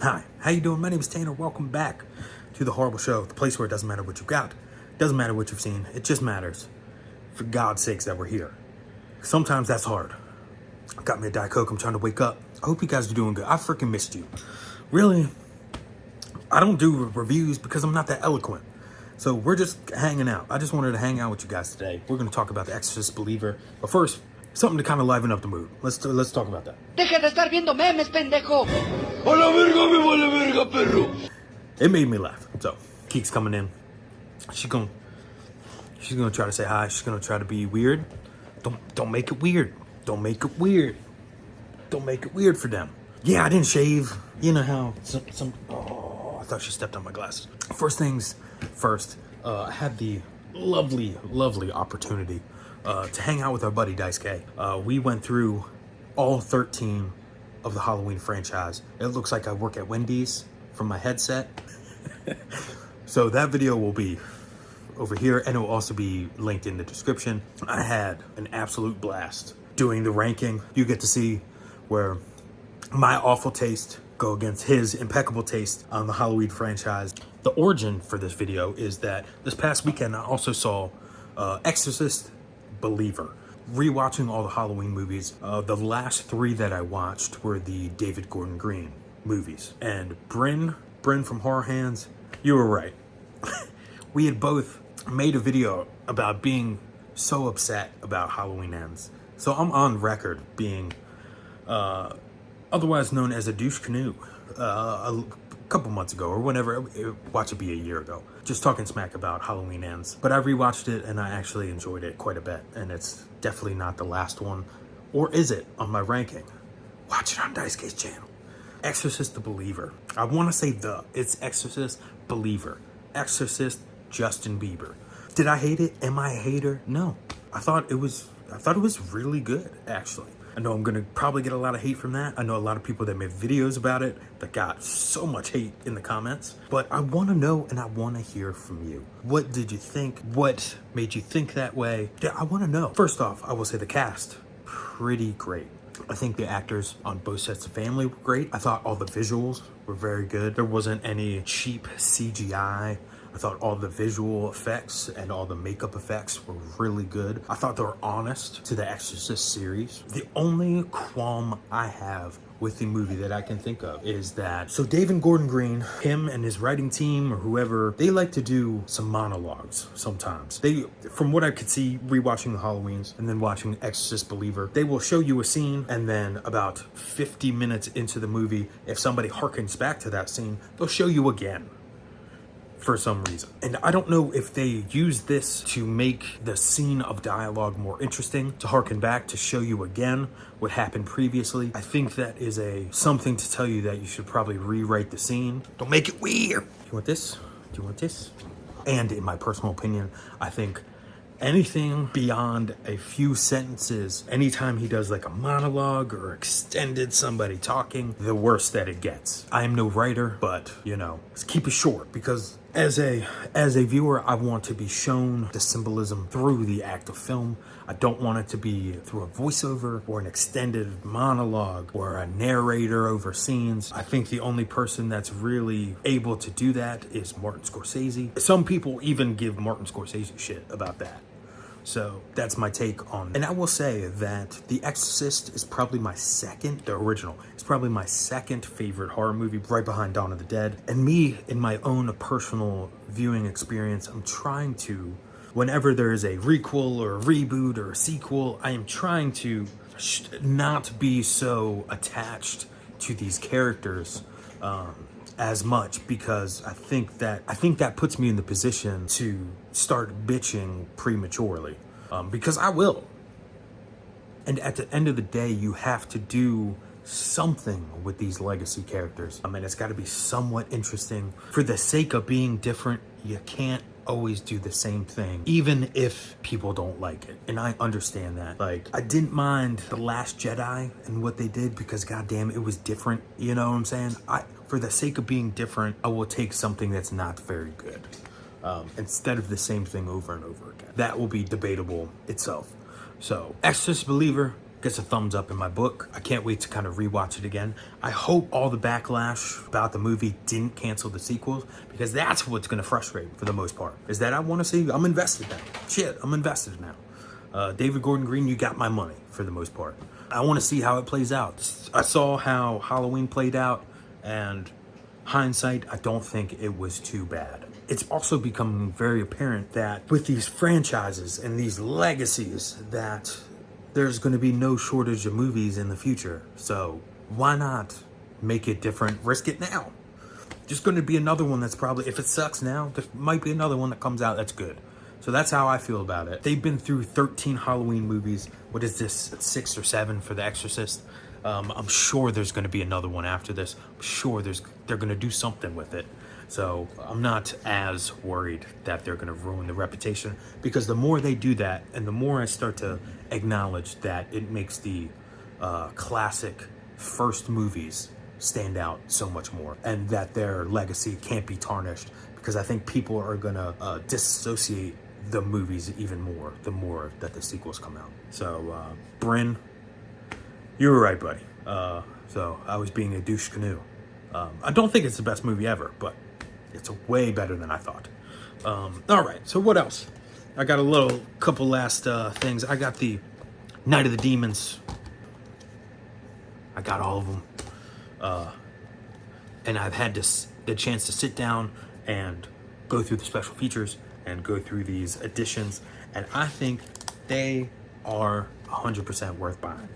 Hi, how you doing? My name is Tanner. Welcome back to the Horrible Show, the place where it doesn't matter what you got, doesn't matter what you've seen, it just matters, for God's sakes, that we're here. Sometimes that's hard. I've got me a Diet Coke, I'm trying to wake up. I hope you guys are doing good. I freaking missed you. Really, I don't do reviews because I'm not that eloquent. So we're just hanging out. I just wanted to hang out with you guys today. We're going to talk about the Exorcist Believer. But first, something to kind of liven up the mood. Let's talk about that. Deja de estar viendo memes, pendejo. ¡Hola verga, me vale verga, perro! It made me laugh. So, Keek's coming in. She's gonna try to say hi. She's gonna try to be weird. Don't make it weird. Don't make it weird. Don't make it weird for them. Yeah, I didn't shave. You know how oh, I thought she stepped on my glasses. First things first, I had the lovely opportunity to hang out with our buddy Daisuke. We went through all 13 of the Halloween franchise. It looks like I work at Wendy's from my headset. So that video will be over here, and it will also be linked in the description. I had an absolute blast doing the ranking. You get to see where my awful taste go against his impeccable taste on the Halloween franchise. The origin for this video is that this past weekend I also saw Exorcist Believer. Rewatching all the Halloween movies, the last 3 that I watched were the David Gordon Green movies. And Bryn from Horror Hands, you were right. We had both made a video about being so upset about Halloween Ends. So I'm on record being otherwise known as a douche canoe a couple months ago, or whenever, watch it be a year ago, just talking smack about Halloween Ends. But I rewatched it and I actually enjoyed it quite a bit, and it's definitely not the last one, or is it, on my ranking? Watch it on Daisuke's channel. Exorcist the Believer. I want to say it's Exorcist Believer. Exorcist Justin Bieber. Did I hate it? Am I a hater? No. I thought it was really good, actually. I know I'm gonna probably get a lot of hate from that. I know a lot of people that made videos about it that got so much hate in the comments. But I want to know, and I want to hear from you. What did you think? What made you think that way? Yeah, I want to know. First off, I will say the cast, pretty great. I think the actors on both sets of family were great. I thought all the visuals were very good. There wasn't any cheap CGI. I thought all the visual effects and all the makeup effects were really good. I thought they were honest to the Exorcist series. The only qualm I have with the movie that I can think of is that, so David Gordon Green, him and his writing team or whoever, they like to do some monologues sometimes. They, from what I could see rewatching the Halloweens and then watching Exorcist Believer, they will show you a scene, and then about 50 minutes into the movie, if somebody harkens back to that scene, they'll show you again. For some reason. And I don't know if they use this to make the scene of dialogue more interesting, to harken back, to show you again what happened previously. I think that is something to tell you that you should probably rewrite the scene. Don't make it weird. Do you want this? Do you want this? And in my personal opinion, I think anything beyond a few sentences, anytime he does like a monologue or extended somebody talking, the worse that it gets. I am no writer, but you know, let's keep it short, because as a viewer, I want to be shown the symbolism through the act of film. I don't want it to be through a voiceover or an extended monologue or a narrator over scenes. I think the only person that's really able to do that is Martin Scorsese. Some people even give Martin Scorsese shit about that. So that's my take on it. And I will say that The Exorcist is probably the original, is probably my second favorite horror movie, right behind Dawn of the Dead. And me, in my own personal viewing experience, I'm trying to, whenever there is a requel or a reboot or a sequel, I am trying to not be so attached to these characters as much, because I think that puts me in the position to start bitching prematurely, because I will. And at the end of the day, you have to do something with these legacy characters. I mean, it's got to be somewhat interesting. For the sake of being different, you can't always do the same thing, even if people don't like it. And I understand that. Like, I didn't mind The Last Jedi and what they did, because goddamn, it was different. You know what I'm saying? For the sake of being different, I will take something that's not very good, instead of the same thing over and over again. That will be debatable itself. So, Exorcist Believer, gets a thumbs up in my book. I can't wait to kind of rewatch it again. I hope all the backlash about the movie didn't cancel the sequels, because that's what's going to frustrate me for the most part, is that I want to see, I'm invested now. Shit, I'm invested now. David Gordon Green, you got my money for the most part. I want to see how it plays out. I saw how Halloween played out, and hindsight, I don't think it was too bad. It's also becoming very apparent that with these franchises and these legacies, that there's going to be no shortage of movies in the future. So why not make it different? Risk it now. Just going to be another one that's probably, if it sucks now, there might be another one that comes out that's good. So that's how I feel about it. They've been through 13 Halloween movies. What is this, 6 or 7 for The Exorcist? I'm sure there's going to be another one after this. I'm sure they're going to do something with it. So I'm not as worried that they're going to ruin the reputation, because the more they do that, and the more I start to acknowledge that it makes the classic first movies stand out so much more, and that their legacy can't be tarnished, because I think people are going to disassociate the movies even more the more that the sequels come out. So Bryn, you were right, buddy. So I was being a douche canoe. I don't think it's the best movie ever, but it's way better than I thought. All right, so what else? I got a couple last things. I got the Night of the Demons. I got all of them. And I've had the chance to sit down and go through the special features and go through these editions. And I think they are 100% worth buying.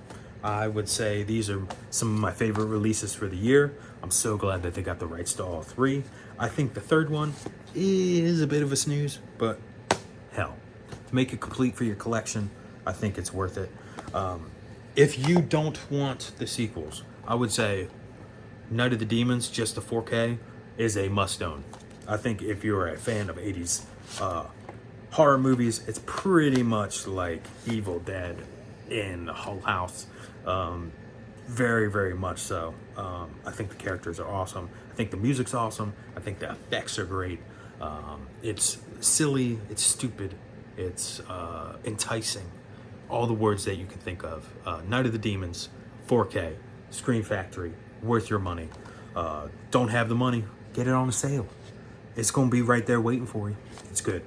I would say these are some of my favorite releases for the year. I'm so glad that they got the rights to all 3. I think the third one is a bit of a snooze, but hell, to make it complete for your collection, I think it's worth it. If you don't want the sequels, I would say Night of the Demons, just the 4K, is a must-own. I think if you're a fan of 80s horror movies, it's pretty much like Evil Dead in Hull House. Very, very much so. I think the characters are awesome. I think the music's awesome. I think the effects are great. It's silly, it's stupid, it's enticing. All the words that you can think of. Night of the Demons, 4K, Screen Factory, worth your money. Don't have the money, get it on a sale. It's gonna be right there waiting for you. It's good.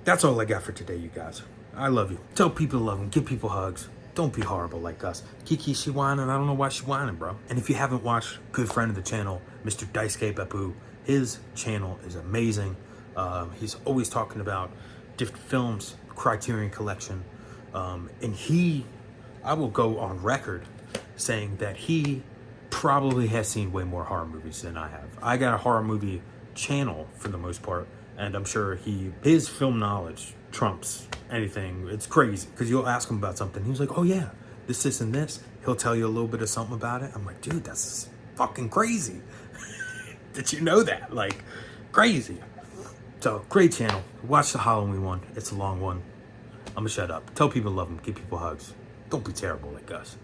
That's all I got for today, you guys. I love you. Tell people to love them. Give people hugs. Don't be horrible like us. Kiki, she whining. I don't know why she whining, bro. And if you haven't watched, good friend of the channel, Mr. Daisuke Beppu, his channel is amazing. He's always talking about different films, Criterion Collection. And I will go on record saying that he probably has seen way more horror movies than I have. I got a horror movie channel for the most part, and I'm sure his film knowledge trumps anything. It's crazy, because you'll ask him about something, he's like, oh yeah, this, and this. He'll tell you a little bit of something about it. I'm like, dude, that's fucking crazy. Did you know that? Like, crazy. So, great channel. Watch the Halloween one. It's a long one. I'm gonna shut up. Tell people to love them. Give people hugs. Don't be terrible like us.